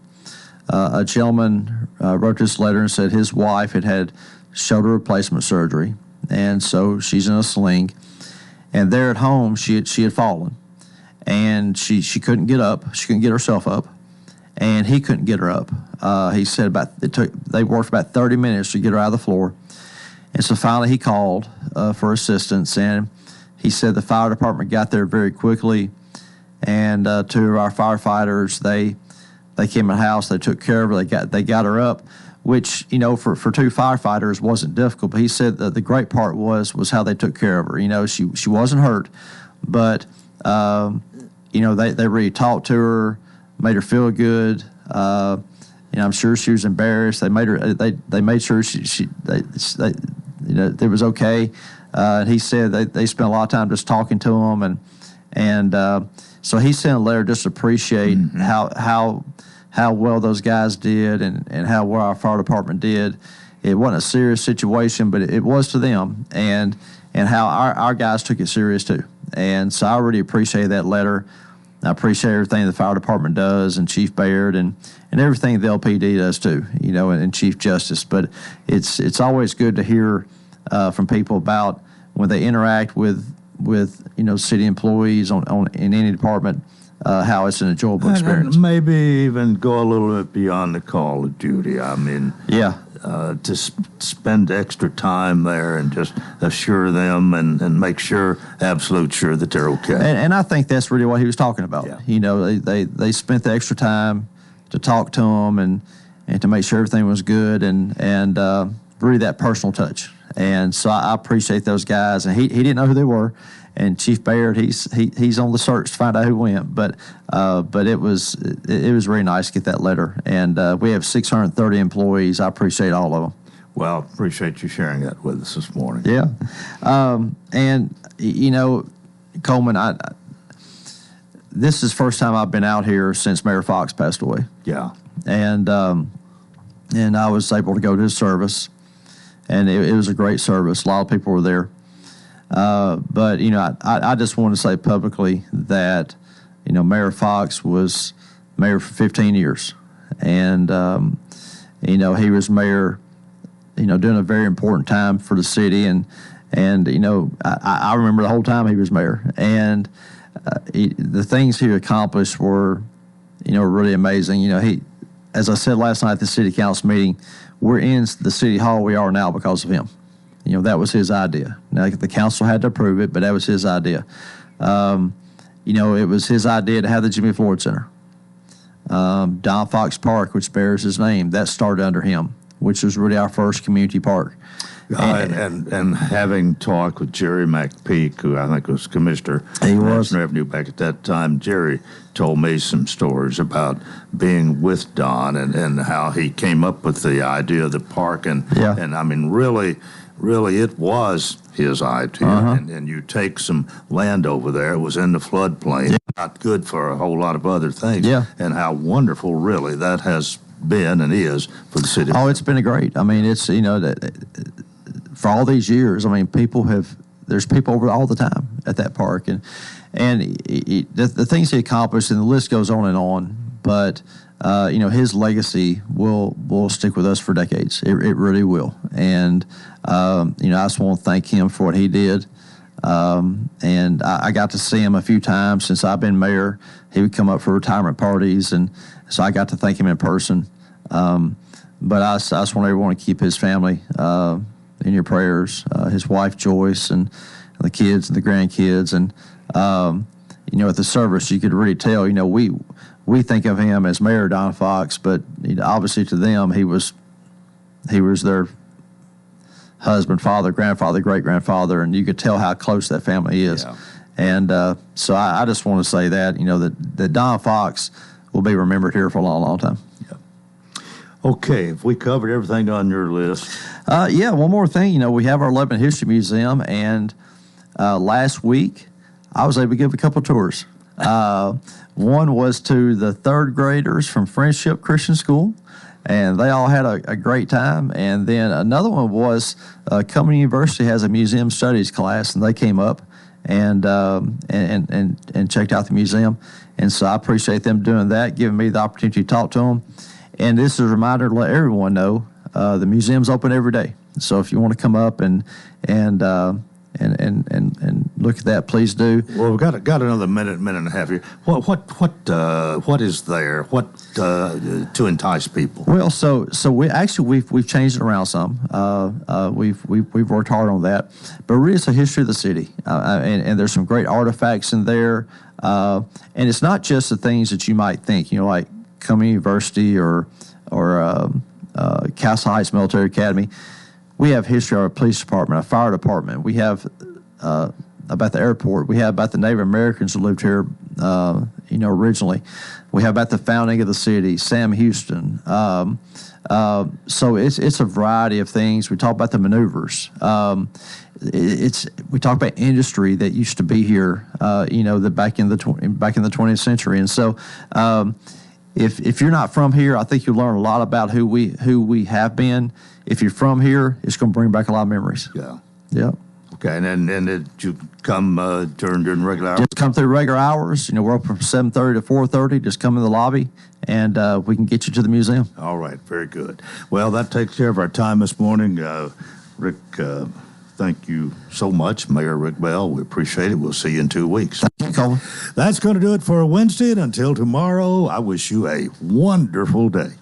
A gentleman wrote this letter and said his wife had shoulder replacement surgery, and so she's in a sling, and there at home she had fallen, and she couldn't get up, she couldn't get herself up, and he couldn't get her up. He said they worked about 30 minutes to get her out of the floor, and so finally he called for assistance, and he said the fire department got there very quickly, and two of our firefighters, they came in the house, they took care of her, they got her up, which, for two firefighters wasn't difficult. But he said that the great part was how they took care of her. She wasn't hurt, but they really talked to her, made her feel good. I'm sure she was embarrassed. They made her. They made sure it was okay. And he said they spent a lot of time just talking to him, and so he sent a letter just to appreciate how well those guys did and how well our fire department did. It wasn't a serious situation, but it was to them, and how our guys took it serious too. And so I really appreciate that letter. I appreciate everything the fire department does, and Chief Baird, and everything the LPD does too, and Chief Justice. But it's always good to hear from people about when they interact with city employees in any department, how it's an enjoyable experience. And maybe even go a little bit beyond the call of duty. I mean, to spend extra time there and just assure them and make absolute sure that they're okay. And I think that's really what he was talking about. Yeah. They spent the extra time to talk to them and to make sure everything was good and really that personal touch. And so I appreciate those guys. And he didn't know who they were. And Chief Baird, he's on the search to find out who went. But it was really nice to get that letter. And we have 630 employees. I appreciate all of them. Well, appreciate you sharing that with us this morning. Yeah. And, Coleman, this is the first time I've been out here since Mayor Fox passed away. Yeah. And I was able to go to his service. And it was a great service. A lot of people were there. But, I just want to say publicly that, Mayor Fox was mayor for 15 years. And, he was mayor, during a very important time for the city. And I remember the whole time he was mayor. And the things he accomplished were, really amazing. As I said last night at the city council meeting, we're in the city hall we are now because of him. That was his idea. Now, the council had to approve it, but that was his idea. It was his idea to have the Jimmy Floyd Center. Don Fox Park, which bears his name, that started under him, which was really our first community park. And having talked with Jerry McPeak, who I think was commissioner of revenue back at that time, Jerry told me some stories about being with Don and how he came up with the idea of the park. And I mean, really, it was his idea. And you take some land over there. It was in the floodplain, not good for a whole lot of other things. And how wonderful, really, that has been and is for the city. Oh, it's been great. I mean, it's, for all these years, I mean, there's people over all the time at that park. And the things he accomplished, and the list goes on, but, his legacy will stick with us for decades. It really will. And, I just want to thank him for what he did. And I got to see him a few times since I've been mayor. He would come up for retirement parties, and so I got to thank him in person. But I just want everyone to keep his family in your prayers, his wife Joyce and the kids and the grandkids. And, at the service, you could really tell, we think of him as Mayor Don Fox, but obviously to them, he was their husband, father, grandfather, great-grandfather, and you could tell how close that family is. Yeah. And so I just want to say that, that Don Fox will be remembered here for a long, long time. Yeah. Okay, if we covered everything on your list. One more thing. We have our Lebanon History Museum, and last week I was able to give a couple tours. One was to the third graders from Friendship Christian School, and they all had a great time. And then another one was Coleman University has a museum studies class, and they came up and checked out the museum. And so I appreciate them doing that, giving me the opportunity to talk to them. And this is a reminder to let everyone know the museum's open every day. So if you want to come up and look at that, please do. Well, we've got another minute and a half here. What is there? What to entice people? Well, so we've changed it around some. We've worked hard on that, but really it's a history of the city, and there's some great artifacts in there. And it's not just the things that you might think, like Coleman University or Castle Heights Military Academy. We have history of our police department, our fire department. We have about the airport. We have about the Native Americans who lived here, originally. We have about the founding of the city, Sam Houston. So it's a variety of things. We talk about the maneuvers. We talk about industry that used to be here, that back in the 20th century. And so, if you're not from here, I think you'll learn a lot about who we have been. If you're from here, it's going to bring back a lot of memories. Yeah. Yeah. Okay, and did you come during regular hours? Just come through regular hours. We're open from 7:30 to 4:30. Just come in the lobby, and we can get you to the museum. All right, very good. Well, that takes care of our time this morning. Rick, thank you so much, Mayor Rick Bell. We appreciate it. We'll see you in 2 weeks. Thank you, Coleman. That's going to do it for Wednesday. And until tomorrow, I wish you a wonderful day.